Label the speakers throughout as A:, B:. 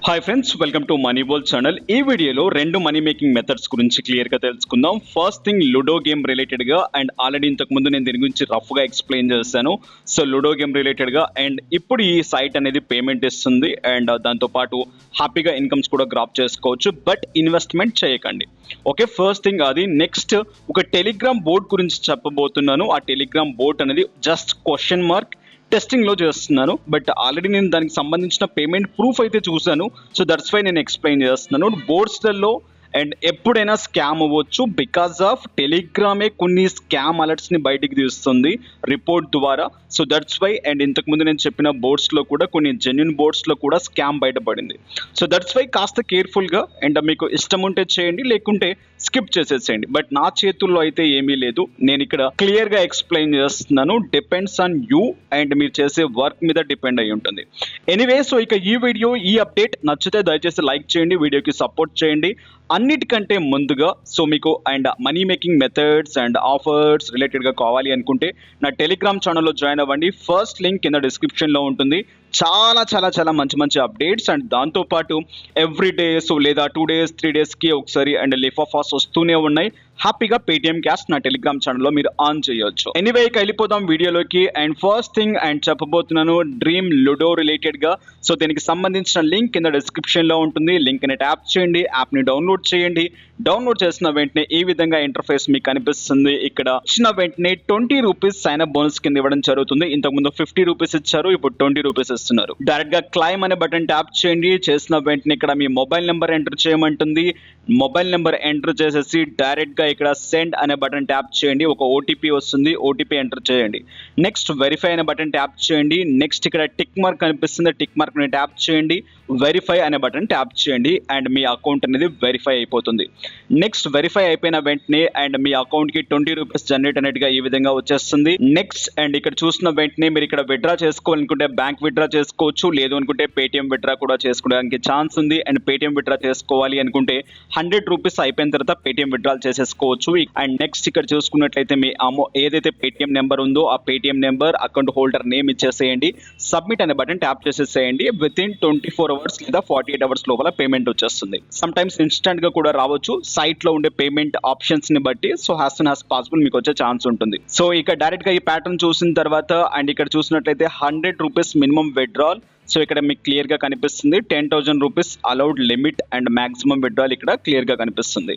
A: Hi friends, welcome to money Bol channel. ఈ వీడియోలో రెండు మనీ మేకింగ్ మెథడ్స్ గురించి క్లియర్గా తెలుసుకుందాం. ఫస్ట్ థింగ్ లుడో గేమ్ రిలేటెడ్గా, అండ్ ఆల్రెడీ ఇంతకుముందు నేను దీని గురించి రఫ్గా ఎక్స్ప్లెయిన్ చేశాను. సో లుడో గేమ్ రిలేటెడ్గా, అండ్ ఇప్పుడు ఈ సైట్ అనేది పేమెంట్ ఇస్తుంది, అండ్ దాంతోపాటు హ్యాపీగా ఇన్కమ్స్ కూడా గ్రాప్ చేసుకోవచ్చు, బట్ ఇన్వెస్ట్మెంట్ చేయకండి. ఓకే, ఫస్ట్ థింగ్ అది. నెక్స్ట్ ఒక టెలిగ్రామ్ బోట్ గురించి చెప్పబోతున్నాను. ఆ టెలిగ్రామ్ బోట్ అనేది జస్ట్ క్వశ్చన్ మార్క్ టెస్టింగ్లో చేస్తున్నాను, బట్ ఆల్రెడీ నేను దానికి సంబంధించిన పేమెంట్ ప్రూఫ్ అయితే చూశాను. సో దట్స్ వై నేను ఎక్స్ప్లెయిన్ చేస్తున్నాను. బోర్డ్స్లలో అండ్ ఎప్పుడైనా స్కామ్ అవ్వచ్చు, బికాస్ ఆఫ్ టెలిగ్రామే కొన్ని స్కామ్ అలర్ట్స్ని బయటికి తీస్తుంది రిపోర్ట్ ద్వారా. సో దట్స్ వై, అండ్ ఇంతకుముందు నేను చెప్పిన బోర్డ్స్లో కూడా కొన్ని జెన్యున్ బోర్డ్స్లో కూడా స్కామ్ బయటపడింది. సో దట్స్ వై కాస్త కేర్ఫుల్గా, అండ్ మీకు ఇష్టం ఉంటే చేయండి, లేకుంటే స్కిప్ చేసేసేయండి. బట్ నా చేతుల్లో అయితే ఏమీ లేదు, నేను ఇక్కడ క్లియర్గా ఎక్స్ప్లెయిన్ చేస్తున్నాను. డిపెండ్స్ ఆన్ యూ, అండ్ మీరు చేసే వర్క్ మీద డిపెండ్ అయి ఉంటుంది. ఎనీవే, సో ఇక ఈ వీడియో, ఈ అప్డేట్ నచ్చితే దయచేసి లైక్ చేయండి, వీడియోకి సపోర్ట్ చేయండి. అన్నిటికంటే ముందుగా, సో మీకు and money making methods and offers రిలేటెడ్గా కావాలి అనుకుంటే నా టెలిగ్రామ్ ఛానల్లో జాయిన్ అవ్వండి. ఫస్ట్ లింక్ కింద డిస్క్రిప్షన్లో ఉంటుంది. చాలా చాలా చాలా మంచి మంచి అప్డేట్స్, అండ్ దాంతోపాటు ఎవ్రీ డే, సో లేదా 2 days 3 daysకి ఒకసారి అండ్ లిఫ్ ఆఫ్ ఆస్ వస్తూనే ఉన్నాయి. హ్యాపీగా పేటిఎం క్యాష్ నా టెలిగ్రామ్ ఛానల్లో మీరు ఆన్ చేయొచ్చు. ఎనీవే, ఇక వెళ్ళిపోదాం వీడియోలోకి. అండ్ ఫస్ట్ థింగ్ అండ్ చెప్పబోతున్నాను డ్రీమ్ లుడో రిలేటెడ్గా. సో దీనికి సంబంధించిన లింక్ కింద డిస్క్రిప్షన్లో ఉంటుంది. లింక్ని ట్యాప్ చేయండి, యాప్ని డౌన్లోడ్ చేయండి. డౌన్లోడ్ చేసిన వెంటనే ఈ విధంగా ఇంటర్ఫేస్ మీకు కనిపిస్తుంది. ఇక్కడ ఇచ్చిన వెంటనే 20 రూపీస్ సైన్ అప్ బోనస్ కింద ఇవ్వడం జరుగుతుంది. ఇంతకుముందు 50 రూపీస్ ఇచ్చారు, ఇప్పుడు 20 రూపీస్ ఇస్తున్నారు. డైరెక్ట్ గా క్లైమ్ అనే బటన్ ట్యాప్ చేయండి. చేసిన వెంటనే ఇక్కడ మీ మొబైల్ నెంబర్ ఎంటర్ చేయమంటుంది. మొబైల్ నెంబర్ ఎంటర్ చేసేసి డైరెక్ట్ గా ఇక్కడ సెండ్ అనే బటన్ ట్యాప్ చేయండి. ఒక ఓటీపీ వస్తుంది, ఓటీపీ ఎంటర్ చేయండి. నెక్స్ట్ వెరిఫై అనే బటన్ ట్యాప్ చేయండి. నెక్స్ట్ ఇక్కడ టిక్ మార్క్ కనిపిస్తుంది, టిక్ మార్క్ ని ట్యాప్ చేయండి. వెరిఫై అనే బటన్ ట్యాప్ చేయండి, అండ్ మీ అకౌంట్ అనేది వెరిఫై అయిపోతుంది. నెక్స్ట్ వెరిఫై అయిపోయిన వెంటనే అండ్ మీ అకౌంట్ కి 20 రూపీస్ జనరేట్ అనేట్టుగా ఈ విధంగా వచ్చేస్తుంది. నెక్స్ట్ అండ్ ఇక్కడ చూసిన వెంటనే మీరు ఇక్కడ విత్డ్రా చేసుకోవాలనుకుంటే బ్యాంక్ విత్డ్రా చేసుకోవచ్చు, లేదు అనుకుంటే పేటిఎం విత్డ్రా కూడా చేసుకోవడానికి ఛాన్స్ ఉంది. అండ్ పేటిఎం విత్డ్రా చేసుకోవాలి అనుకుంటే 100 రూపీస్ అయిపోయిన తర్వాత పేటిఎం విత్డ్రా చేసేసుకోవచ్చు. అండ్ నెక్స్ట్ ఇక్కడ చూసుకున్నట్లయితే మీ ఏదైతే పేటిఎం నెంబర్ ఉందో ఆ Paytm number, account holder name ఇచ్చేసేయండి. సబ్మిట్ అనే బటన్ ట్యాప్ చేసేసేయండి. విత్ ఇన్ 24 hours లేదా 48 hours లోపల పేమెంట్ వచ్చేస్తుంది. సమ్ టైమ్స్ ఇన్స్టెంట్ గా కూడా రావచ్చు, సైట్ లో ఉండే పేమెంట్ ఆప్షన్స్ ని బట్టి. So as soon as possible మీకు వచ్చే ఛాన్స్ ఉంటుంది. సో ఇక డైరెక్ట్ గా ఈ ప్యాటర్న్ చూసిన తర్వాత అండ్ ఇక్కడ చూసినట్లయితే 100 రూపీస్ మినిమం విత్డ్రాల్. సో ఇక్కడ మీకు క్లియర్ గా కనిపిస్తుంది 10,000 rupees allowed limit, and maximum withdrawal ఇక్కడ క్లియర్ గా కనిపిస్తుంది.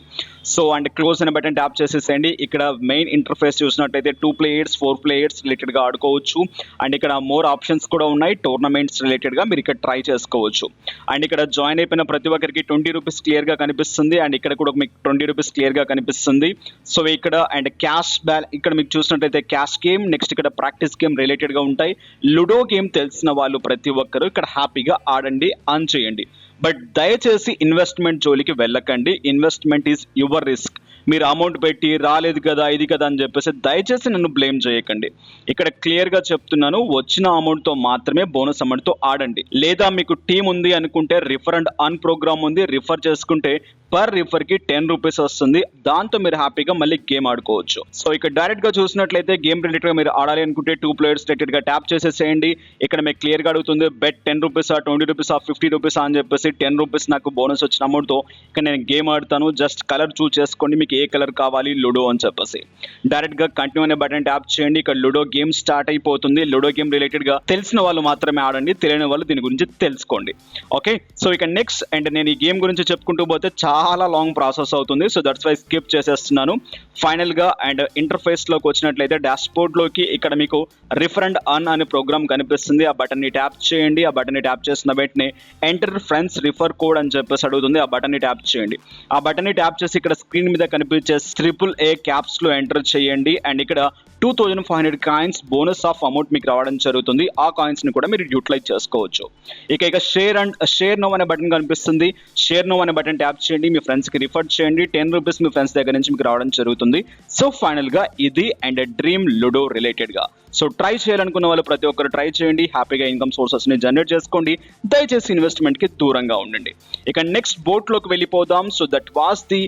A: సో అండ్ క్లోజ్ అనే బటన్ ట్యాప్ చేసేసేయండి. ఇక్కడ మెయిన్ ఇంటర్ఫేస్ చూసినట్లయితే 2 players 4 players రిలేటెడ్ గా ఆడుకోవచ్చు, అండ్ ఇక్కడ మోర్ ఆప్షన్స్ కూడా ఉన్నాయి. టోర్నమెంట్స్ రిలేటెడ్ గా మీరు ఇక్కడ ట్రై చేసుకోవచ్చు. అండ్ ఇక్కడ జాయిన్ అయిపోయిన ప్రతి ఒక్కరికి 20 రూపీస్ క్లియర్ గా కనిపిస్తుంది, అండ్ ఇక్కడ కూడా మీకు 20 రూపీస్ క్లియర్ గా కనిపిస్తుంది. సో ఇక్కడ అండ్ క్యాష్ ఇక్కడ మీకు చూసినట్లయితే క్యాష్ గేమ్, నెక్స్ట్ ఇక్కడ ప్రాక్టీస్ గేమ్ రిలేటెడ్ గా ఉంటాయి. లుడో గేమ్ తెలిసిన వాళ్ళు ప్రతి ఒక్కరు ఇక్కడ హ్యాపీగా ఆడండి, ఆన్ చేయండి. బట్ దయచేసి ఇన్వెస్ట్మెంట్ జోలికి వెళ్ళకండి. Investment is your risk. మీరు అమౌంట్ పెట్టి రాలేదు కదా, ఇది కదా అని చెప్పేసి దయచేసి నన్ను బ్లేమ్ చేయకండి. ఇక్కడ క్లియర్గా చెప్తున్నాను, వచ్చిన అమౌంట్తో మాత్రమే బోనస్ అమౌంట్తో ఆడండి. లేదా మీకు టీం ఉంది అనుకుంటే రిఫర్ అండ్ అర్న్ ప్రోగ్రామ్ ఉంది, రిఫర్ చేసుకుంటే పర్ రిఫర్కి 10 రూపీస్ వస్తుంది. దాంతో మీరు హ్యాపీగా మళ్ళీ గేమ్ ఆడుకోవచ్చు. సో ఇక్కడ డైరెక్ట్గా చూసినట్లయితే గేమ్ రిలేటెడ్గా మీరు ఆడాలి అనుకుంటే 2 players రిలేటెడ్గా ట్యాప్ చేసేసేయండి. ఇక్కడ మీకు క్లియర్గా అడుగుతుంది బెట్ 10 రూపీస్ 20 రూపీస్ 50 రూపీస్ అని చెప్పేసి 10 రూపీస్ నాకు బోనస్ వచ్చిన అమౌంట్తో ఇక్కడ నేను గేమ్ ఆడుతాను. జస్ట్ కలర్ చూస్ చేసుకోండి, మీకు ఏ కలర్ కావాలి లుడో అని చెప్పేసి. డైరెక్ట్గా కంటిన్యూ అనే బటన్ ట్యాప్ చేయండి. ఇక్కడ లుడో గేమ్ స్టార్ట్ అయిపోతుంది. లుడో గేమ్ రిలేటెడ్గా తెలిసిన వాళ్ళు మాత్రమే ఆడండి, తెలియని వాళ్ళు దీని గురించి తెలుసుకోండి. ఓకే, సో ఇక నెక్స్ట్ అండ్ నేను ఈ గేమ్ గురించి చెప్పుకుంటూ పోతే చాలా లాంగ్ ప్రాసెస్ అవుతుంది. సో దట్స్ వై స్కిప్ చేసేస్తున్నాను. ఫైనల్ గా అండ్ ఇంటర్ఫేస్ లోకి వచ్చినట్లయితే డాష్ బోర్డ్ లోకి ఇక్కడ మీకు రిఫర్ అండ్ అర్న్ అనే ప్రోగ్రామ్ కనిపిస్తుంది. ఆ బటన్ ని ట్యాప్ చేయండి. ఆ బటన్ ని ట్యాప్ చేసిన వెంటనే ఎంటర్ ఫ్రెండ్స్ రిఫర్ కోడ్ అని చెప్పేసి అడుగుతుంది. ఆ బటన్ ని ట్యాప్ చేయండి. ఆ బటన్ ని ట్యాప్ చేసి ఇక్కడ స్క్రీన్ మీద కనిపించే AAA క్యాప్స్ లో ఎంటర్ చేయండి. అండ్ ఇక్కడ 2500 కాయిన్స్ బోనస్ ఆఫ్ అమౌంట్ మీకు రావడం జరుగుతుంది. ఆ కాయిన్స్ ని కూడా మీరు యూటిలైజ్ చేసుకోవచ్చు. ఇక షేర్ నో అనే బటన్ కనిపిస్తుంది. షేర్ నో అనే బటన్ ట్యాప్ చేయండి. మీ ఫ్రెండ్స్ కి రిఫర్ చేయండి. 10 రూపీస్ మీ ఫ్రెండ్స్ దగ్గర నుంచి మీకు రావడం జరుగుతుంది. సో ఫైనల్ గా ఇది అండ్ డ్రీమ్ లుడో రిలేటెడ్ గా. సో ట్రై చేయాలనుకున్న వాళ్ళు ప్రతి ఒక్కరు ట్రై చేయండి, హ్యాపీగా ఇన్కమ్ సోర్సెస్ని జనరేట్ చేసుకోండి, దయచేసి ఇన్వెస్ట్మెంట్కి దూరంగా ఉండండి. ఇక నెక్స్ట్ బోట్లోకి వెళ్ళిపోదాం. So that was the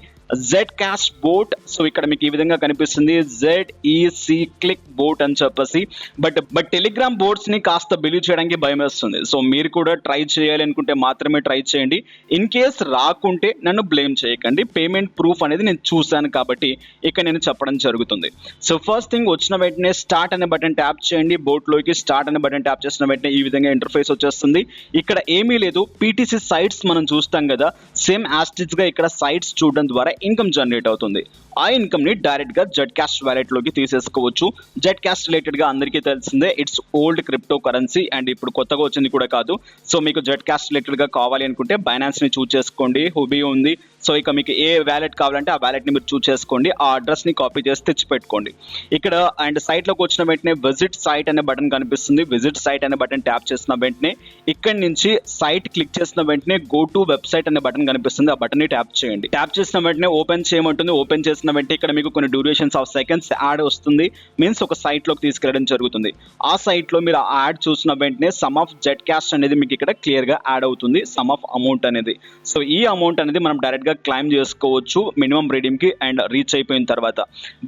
A: Z cash boat. So ఇక్కడ మీకు ఈ విధంగా కనిపిస్తుంది ZEC క్లిక్ బోట్ అని చెప్పేసి. బట్ టెలిగ్రామ్ బోట్స్ ని కాస్త బిలీవ్ చేయడానికి భయం వేస్తుంది. సో మీరు కూడా ట్రై చేయాలి అనుకుంటే మాత్రమే ట్రై చేయండి. ఇన్ కేస్ రాకుంటే నన్ను బ్లేమ్ చేయకండి. పేమెంట్ ప్రూఫ్ అనేది నేను చూశాను కాబట్టి ఇక్కడ నేను చెప్పడం జరుగుతుంది. సో ఫస్ట్ థింగ్ వచ్చిన వెంటనే స్టార్ట్ అనే బటన్ ట్యాప్ చేయండి. బోట్లోకి స్టార్ట్ అనే బటన్ ట్యాప్ చేసిన వెంటనే ఈ విధంగా ఇంటర్ఫేస్ వచ్చేస్తుంది. ఇక్కడ ఏమీ లేదు, పీటీసీ సైట్స్ మనం చూస్తాం కదా, సేమ్ యాస్టిస్ గా ఇక్కడ సైట్స్ చూడడం ద్వారా ఇన్కమ్ జనరేట్ అవుతుంది. ఆ ఇన్కమ్ ని డైరెక్ట్ గా జెడ్ క్యాష్ వాలెట్ లోకి తీసేసుకోవచ్చు. జెడ్ క్యాష్ రిలేటెడ్ గా అందరికీ తెలిసిందే, it's old crypto currency and ఇప్పుడు కొత్తగా వచ్చింది కూడా కాదు. సో మీకు జెడ్ క్యాష్ రిలేటెడ్ గా కావాలి అనుకుంటే బైనాన్స్ ని చూస్ చేసుకోండి, హుబీ ఉంది. సో ఇక మీకు ఏ వ్యాలెట్ కావాలంటే ఆ వ్యాలెట్ ని మీరు చూస్ చేసుకోండి, ఆ అడ్రస్ ని కాపీ చేసి తెచ్చి పెట్టుకోండి. ఇక్కడ అండ్ సైట్ లోకి వచ్చిన వెంటనే విజిట్ సైట్ అనే బటన్ కనిపిస్తుంది. విజిట్ సైట్ అనే బటన్ ట్యాప్ చేసిన వెంటనే ఇక్కడ నుంచి సైట్ క్లిక్ చేసిన వెంటనే గో టు వెబ్సైట్ అనే బటన్ కనిపిస్తుంది, ఆ బటన్ ని ట్యాప్ చేయండి. ట్యాప్ చేసిన వెంటనే ఓపెన్ చేయమంటుంది. ఓపెన్ చేసిన వెంటనే ఇక్కడ మీకు కొన్ని డ్యూరేషన్స్ ఆఫ్ సెకండ్స్ యాడ్ వస్తుంది, మీన్స్ ఒక సైట్ లోకి తీసుకెళ్ళడం జరుగుతుంది. ఆ సైట్ లో మీరు ఆ యాడ్ చూసిన వెంటనే సమ్ ఆఫ్ జెడ్ క్యాష్ అనేది మీకు ఇక్కడ క్లియర్ గా యాడ్ అవుతుంది, సమ్ ఆఫ్ అమౌంట్ అనేది. సో ఈ అమౌంట్ అనేది మనం డైరెక్ట్ గా క్లైమ్ చేసుకోవచ్చు మినిమం రీడీమ్ కి అండ్ రీచ్ అయిపోయిన తర్వాత.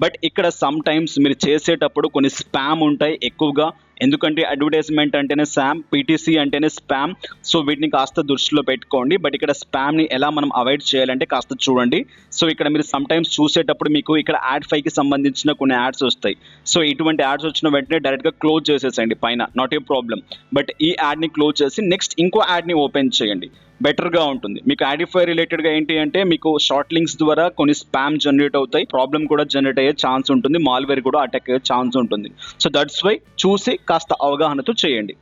A: బట్ ఇక్కడ సమ్ టైమ్స్ మీరు చేసేటప్పుడు కొన్ని స్పామ్ ఉంటాయి ఎక్కువగా, ఎందుకంటే అడ్వర్టైజ్మెంట్ అంటేనే స్పామ్, పీటీసీ అంటేనే స్పామ్. సో వీటిని కాస్త దృష్టిలో పెట్టుకోండి. బట్ ఇక్కడ స్పామ్ని ఎలా మనం అవాయిడ్ చేయాలంటే కాస్త చూడండి. సో ఇక్కడ మీరు సమ్ టైమ్స్ చూసేటప్పుడు మీకు ఇక్కడ యాడ్ 5కి సంబంధించిన కొన్ని యాడ్స్ వస్తాయి. సో ఇటువంటి యాడ్స్ వచ్చిన వెంటనే డైరెక్ట్గా క్లోజ్ చేసేసండి పైన, నాట్ ఏ ప్రాబ్లం. బట్ ఈ యాడ్ని క్లోజ్ చేసి నెక్స్ట్ ఇంకో యాడ్ని ఓపెన్ చేయండి, బెటర్గా ఉంటుంది. మీకు యాడిఫై రిలేటెడ్గా ఏంటి అంటే మీకు షార్ట్ లింక్స్ ద్వారా కొన్ని స్పామ్ జనరేట్ అవుతాయి, ప్రాబ్లం కూడా జనరేట్ అయ్యే ఛాన్స్ ఉంటుంది, మాల్వేర్ కూడా అటాక్ అయ్యే ఛాన్స్ ఉంటుంది. సో దట్స్ వై చూసి కాస్త అవగాహనతో చేయండి.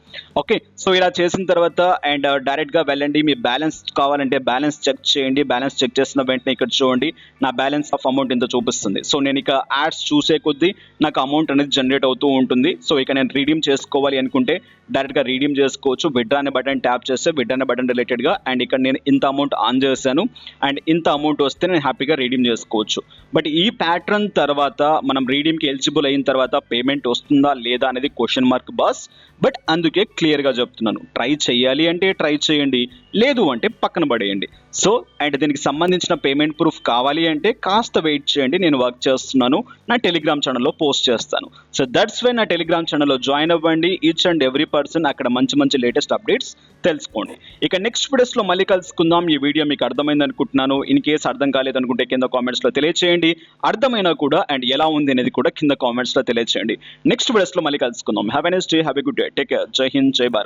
A: ఓకే, సో ఇలా చేసిన తర్వాత అండ్ డైరెక్ట్గా వెళ్ళండి. మీ బ్యాలెన్స్ కావాలంటే బ్యాలెన్స్ చెక్ చేయండి. బ్యాలెన్స్ చెక్ చేసిన వెంటనే ఇక్కడ చూడండి నా బ్యాలెన్స్ ఆఫ్ అమౌంట్ ఎంత చూపిస్తుంది. సో నేను ఇక యాడ్స్ చూసే కొద్దీ నాకు అమౌంట్ అనేది జనరేట్ అవుతూ ఉంటుంది. సో ఇక నేను రీడీమ్ చేసుకోవాలి అనుకుంటే డైరెక్ట్గా రీడీమ్ చేసుకోవచ్చు. విత్డ్రా అనే బటన్ ట్యాప్ చేస్తే విత్డ్రా అనే బటన్ రిలేటెడ్గా అండ్ ఇక్కడ నేను ఇంత అమౌంట్ ఆన్ చేశాను అండ్ ఇంత అమౌంట్ వస్తే నేను హ్యాపీగా రీడీమ్ చేసుకోవచ్చు. బట్ ఈ ప్యాటర్న్ తర్వాత మనం రీడీమ్కి ఎలిజిబుల్ అయిన తర్వాత పేమెంట్ వస్తుందా లేదా అనేది క్వశ్చన్ మార్క్ బాస్. బట్ అందుకే క్లియర్గా చెప్తున్నాను, ట్రై చేయాలి అంటే ట్రై చేయండి, లేదు అంటే పక్కన పడేయండి. సో అండ్ దీనికి సంబంధించిన పేమెంట్ ప్రూఫ్ కావాలి అంటే కాస్త వెయిట్ చేయండి, నేను వర్క్ చేస్తున్నాను, నా టెలిగ్రామ్ ఛానల్లో పోస్ట్ చేస్తాను. సో దట్స్ వై నా టెలిగ్రామ్ ఛానల్లో జాయిన్ అవ్వండి. ఈచ్ అండ్ ఎవ్రీ పర్సన్ అక్కడ మంచి మంచి లేటెస్ట్ అప్డేట్స్ తెలుసుకోండి. ఇక నెక్స్ట్ వీడియోస్లో మళ్ళీ కలుసుకుందాం. ఈ వీడియో మీకు అర్థమైంది అనుకుంటున్నాను. ఇన్ కేస్ అర్థం కాలేదనుకుంటే కింద కామెంట్స్లో తెలియచేయండి, అర్థమైనా కూడా అండ్ ఎలా ఉంది అనేది కూడా కింద కామెంట్స్లో తెలియచేయండి. నెక్స్ట్ వీడియోస్లో మళ్ళీ కలుసుకుందాం. Have a nice day, have a good day, take care, జై హింద్, జై భారత్.